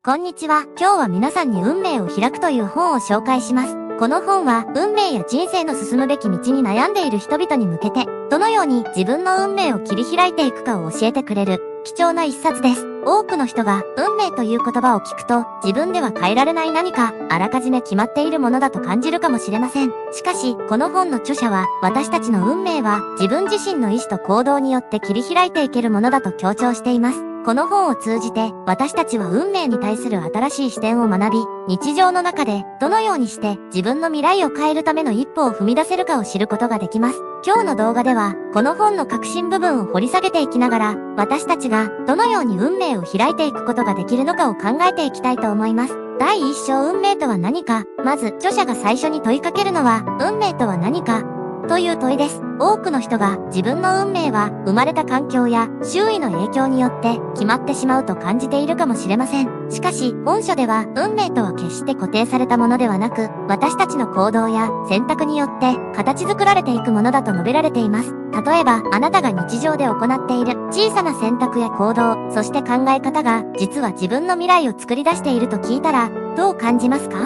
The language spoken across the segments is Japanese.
こんにちは。今日は皆さんに運命を開くという本を紹介します。この本は運命や人生の進むべき道に悩んでいる人々に向けて、どのように自分の運命を切り開いていくかを教えてくれる貴重な一冊です。多くの人が運命という言葉を聞くと、自分では変えられない何か、あらかじめ決まっているものだと感じるかもしれません。しかし、この本の著者は、私たちの運命は自分自身の意志と行動によって切り開いていけるものだと強調しています。この本を通じて、私たちは運命に対する新しい視点を学び、日常の中でどのようにして自分の未来を変えるための一歩を踏み出せるかを知ることができます。今日の動画では、この本の核心部分を掘り下げていきながら、私たちがどのように運命を開いていくことができるのかを考えていきたいと思います。第一章運命とは何か。まず、著者が最初に問いかけるのは、運命とは何かという問いです。多くの人が自分の運命は生まれた環境や周囲の影響によって決まってしまうと感じているかもしれません。しかし、本書では運命とは決して固定されたものではなく、私たちの行動や選択によって形作られていくものだと述べられています。例えば、あなたが日常で行っている小さな選択や行動、そして考え方が実は自分の未来を作り出していると聞いたら、どう感じますか？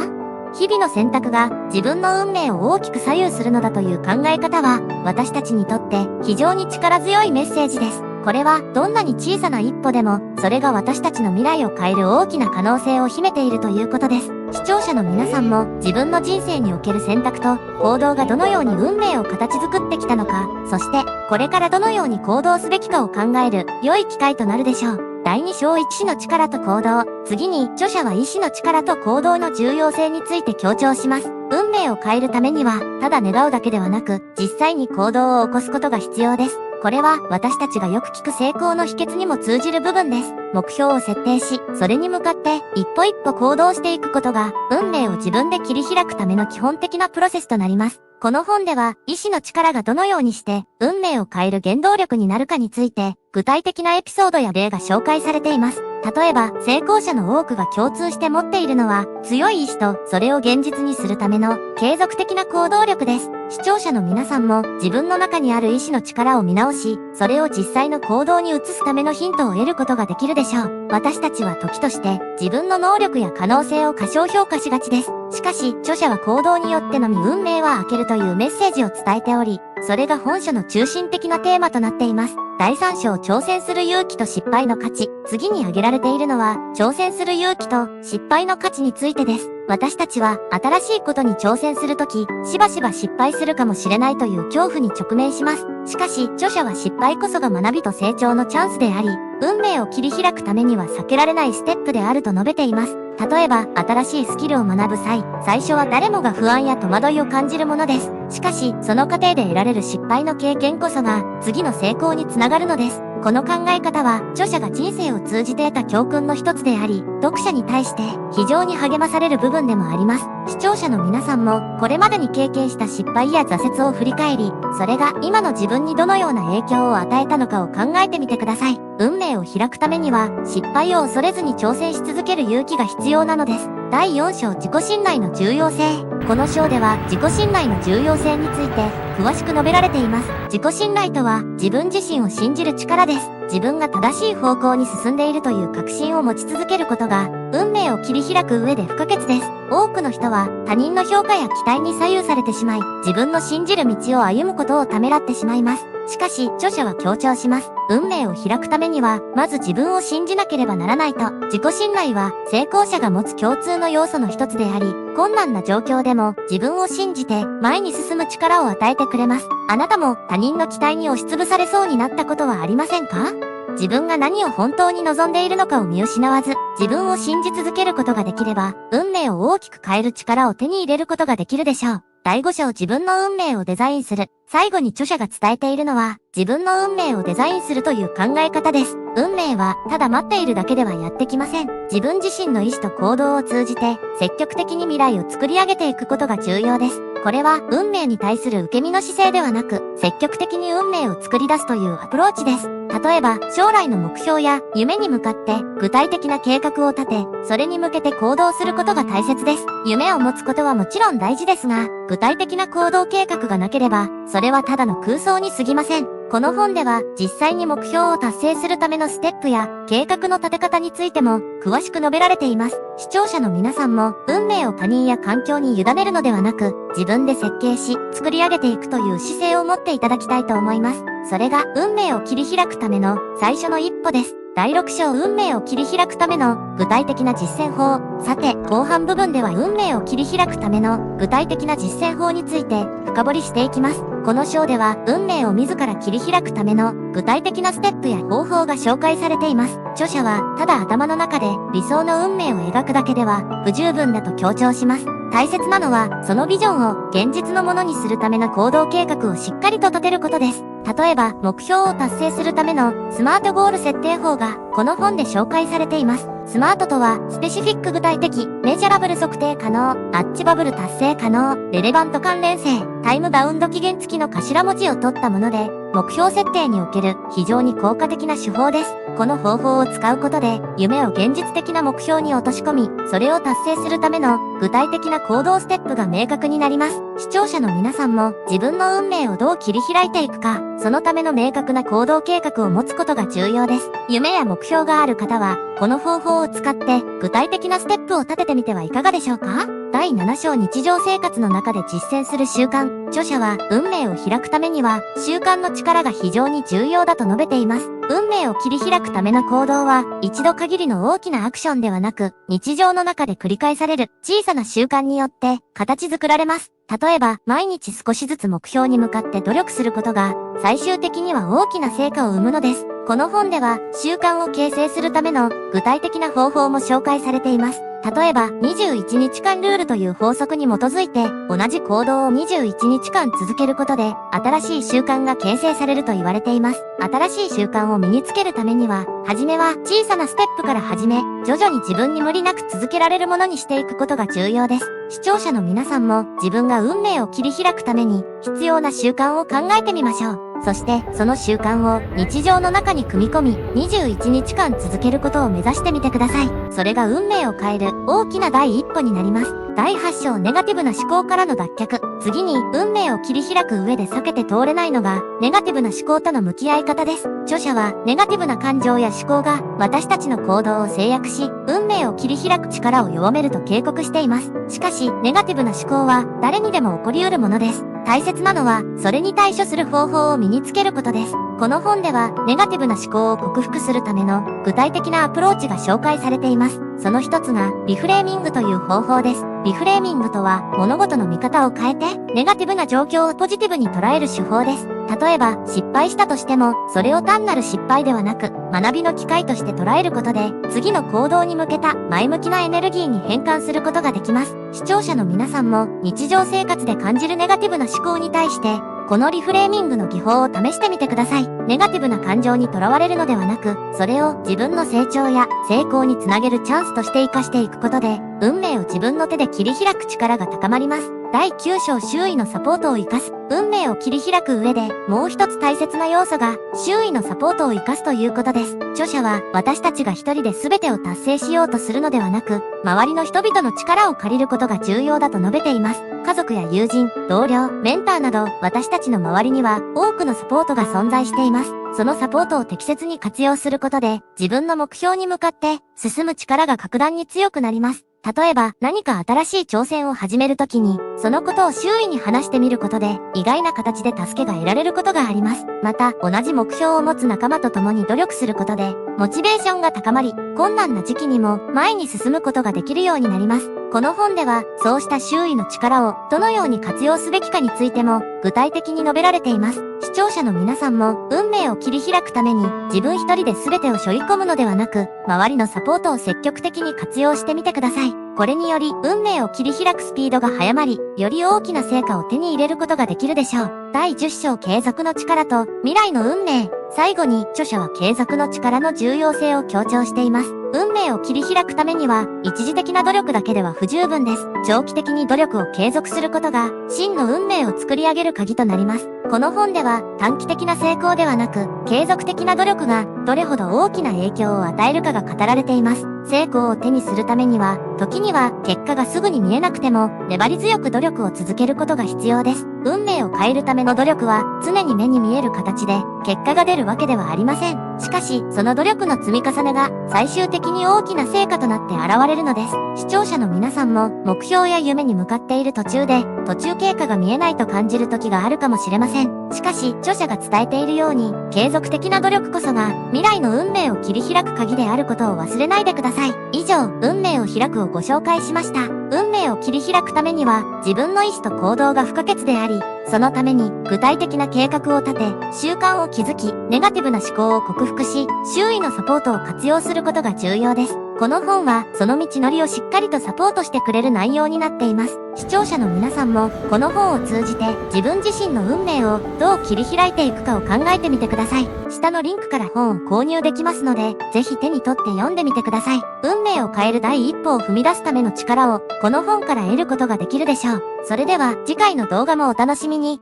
日々の選択が自分の運命を大きく左右するのだという考え方は、私たちにとって非常に力強いメッセージです。これはどんなに小さな一歩でも、それが私たちの未来を変える大きな可能性を秘めているということです。視聴者の皆さんも自分の人生における選択と行動がどのように運命を形作ってきたのか、そしてこれからどのように行動すべきかを考える良い機会となるでしょう。第2章意志の力と行動。次に著者は意志の力と行動の重要性について強調します。運命を変えるためには、ただ願うだけではなく、実際に行動を起こすことが必要です。これは私たちがよく聞く成功の秘訣にも通じる部分です。目標を設定し、それに向かって一歩一歩行動していくことが、運命を自分で切り開くための基本的なプロセスとなります。この本では、意志の力がどのようにして、運命を変える原動力になるかについて、具体的なエピソードや例が紹介されています。例えば、成功者の多くが共通して持っているのは、強い意志と、それを現実にするための、継続的な行動力です。視聴者の皆さんも、自分の中にある意志の力を見直し、それを実際の行動に移すためのヒントを得ることができるでしょう。私たちは時として、自分の能力や可能性を過小評価しがちです。しかし、著者は行動によってのみ運命は開けるというメッセージを伝えており、それが本書の中心的なテーマとなっています。第3章挑戦する勇気と失敗の価値。次に挙げられているのは、挑戦する勇気と失敗の価値についてです。私たちは新しいことに挑戦するとき、しばしば失敗するかもしれないという恐怖に直面します。しかし、著者は失敗こそが学びと成長のチャンスであり、運命を切り開くためには避けられないステップであると述べています。例えば、新しいスキルを学ぶ際、最初は誰もが不安や戸惑いを感じるものです。しかし、その過程で得られる失敗の経験こそが、次の成功につながるのです。この考え方は、著者が人生を通じて得た教訓の一つであり、読者に対して非常に励まされる部分でもあります。視聴者の皆さんも、これまでに経験した失敗や挫折を振り返り、それが今の自分にどのような影響を与えたのかを考えてみてください。運命を開くためには、失敗を恐れずに挑戦し続ける勇気が必要なのです。第4章自己信頼の重要性。この章では自己信頼の重要性について詳しく述べられています。自己信頼とは自分自身を信じる力です。自分が正しい方向に進んでいるという確信を持ち続けることが運命を切り開く上で不可欠です。多くの人は他人の評価や期待に左右されてしまい、自分の信じる道を歩むことをためらってしまいます。しかし、著者は強調します。運命を開くためには、まず自分を信じなければならないと。自己信頼は、成功者が持つ共通の要素の一つであり、困難な状況でも自分を信じて前に進む力を与えてくれます。あなたも他人の期待に押しつぶされそうになったことはありませんか？自分が何を本当に望んでいるのかを見失わず、自分を信じ続けることができれば、運命を大きく変える力を手に入れることができるでしょう。第5章自分の運命をデザインする。最後に著者が伝えているのは、自分の運命をデザインするという考え方です。運命は、ただ待っているだけではやってきません。自分自身の意志と行動を通じて、積極的に未来を作り上げていくことが重要です。これは、運命に対する受け身の姿勢ではなく、積極的に運命を作り出すというアプローチです。例えば、将来の目標や夢に向かって具体的な計画を立て、それに向けて行動することが大切です。夢を持つことはもちろん大事ですが、具体的な行動計画がなければ、それはただの空想に過ぎません。この本では実際に目標を達成するためのステップや計画の立て方についても詳しく述べられています。視聴者の皆さんも運命を他人や環境に委ねるのではなく、自分で設計し作り上げていくという姿勢を持っていただきたいと思います。それが運命を切り開くための最初の一歩です。第6章運命を切り開くための具体的な実践法。さて、後半部分では運命を切り開くための具体的な実践法について深掘りしていきます。この章では運命を自ら切り開くための具体的なステップや方法が紹介されています。著者はただ頭の中で理想の運命を描くだけでは不十分だと強調します。大切なのはそのビジョンを現実のものにするための行動計画をしっかりと立てることです。例えば、目標を達成するためのスマートゴール設定法がこの本で紹介されています。スマートとは、スペシフィック具体的、メジャラブル測定可能、アッチバブル達成可能、レレバント関連性、タイムバウンド期限付きの頭文字を取ったもので、目標設定における非常に効果的な手法です。この方法を使うことで、夢を現実的な目標に落とし込み、それを達成するための具体的な行動ステップが明確になります。視聴者の皆さんも自分の運命をどう切り開いていくか、そのための明確な行動計画を持つことが重要です。夢や目標がある方は、この方法を使って具体的なステップを立ててみてはいかがでしょうか？第7章日常生活の中で実践する習慣。著者は運命を開くためには習慣の力が非常に重要だと述べています。運命を切り開くための行動は一度限りの大きなアクションではなく日常の中で繰り返される小さな習慣によって形作られます。例えば毎日少しずつ目標に向かって努力することが最終的には大きな成果を生むのです。この本では習慣を形成するための具体的な方法も紹介されています。例えば21日間ルールという法則に基づいて同じ行動を21日間続けることで新しい習慣が形成されると言われています。新しい習慣を身につけるためには、はじめは小さなステップから始め、徐々に自分に無理なく続けられるものにしていくことが重要です。視聴者の皆さんも自分が運命を切り開くために必要な習慣を考えてみましょう。そしてその習慣を日常の中に組み込み21日間続けることを目指してみてください。それが運命を変える大きな第一歩になります。第8章ネガティブな思考からの脱却。次に運命を切り開く上で避けて通れないのがネガティブな思考との向き合い方です。著者はネガティブな感情や思考が私たちの行動を制約し運命を切り開く力を弱めると警告しています。しかしネガティブな思考は誰にでも起こり得るものです。大切なのはそれに対処する方法を身につけることです。この本ではネガティブな思考を克服するための具体的なアプローチが紹介されています。その一つがリフレーミングという方法です。リフレーミングとは物事の見方を変えてネガティブな状況をポジティブに捉える手法です。例えば失敗したとしてもそれを単なる失敗ではなく学びの機会として捉えることで次の行動に向けた前向きなエネルギーに変換することができます。視聴者の皆さんも日常生活で感じるネガティブな思考に対してこのリフレーミングの技法を試してみてください。ネガティブな感情にとらわれるのではなく、それを自分の成長や成功につなげるチャンスとして活かしていくことで、運命を自分の手で切り開く力が高まります。第9章周囲のサポートを生かす。運命を切り開く上でもう一つ大切な要素が周囲のサポートを生かすということです。著者は私たちが一人で全てを達成しようとするのではなく、周りの人々の力を借りることが重要だと述べています。家族や友人、同僚、メンターなど私たちの周りには多くのサポートが存在しています。そのサポートを適切に活用することで自分の目標に向かって進む力が格段に強くなります。例えば何か新しい挑戦を始めるときにそのことを周囲に話してみることで意外な形で助けが得られることがあります。また同じ目標を持つ仲間と共に努力することでモチベーションが高まり困難な時期にも前に進むことができるようになります。この本ではそうした周囲の力をどのように活用すべきかについても具体的に述べられています。視聴者の皆さんも運命を切り開くために自分一人で全てを背負い込むのではなく周りのサポートを積極的に活用してみてください。これにより運命を切り開くスピードが速まりより大きな成果を手に入れることができるでしょう。第10章継続の力と未来の運命。最後に著者は継続の力の重要性を強調しています。運命を切り開くためには一時的な努力だけでは不十分です。長期的に努力を継続することが真の運命を作り上げる鍵となります。この本では短期的な成功ではなく継続的な努力がどれほど大きな影響を与えるかが語られています。成功を手にするためには時には結果がすぐに見えなくても粘り強く努力を続けることが必要です。運命を変えるための努力は常に目に見える形で結果が出るわけではありません。しかし、その努力の積み重ねが最終的に大きな成果となって現れるのです。視聴者の皆さんも目標や夢に向かっている途中で途中経過が見えないと感じる時があるかもしれません。しかし、著者が伝えているように、継続的な努力こそが未来の運命を切り開く鍵であることを忘れないでください。以上、運命を開くをご紹介しました。運命を切り開くためには、自分の意思と行動が不可欠であり、そのために具体的な計画を立て、習慣を築き、ネガティブな思考を克服し、周囲のサポートを活用することが重要です。この本は、その道のりをしっかりとサポートしてくれる内容になっています。視聴者の皆さんも、この本を通じて、自分自身の運命をどう切り開いていくかを考えてみてください。下のリンクから本を購入できますので、ぜひ手に取って読んでみてください。運命を変える第一歩を踏み出すための力を、この本から得ることができるでしょう。それでは、次回の動画もお楽しみに。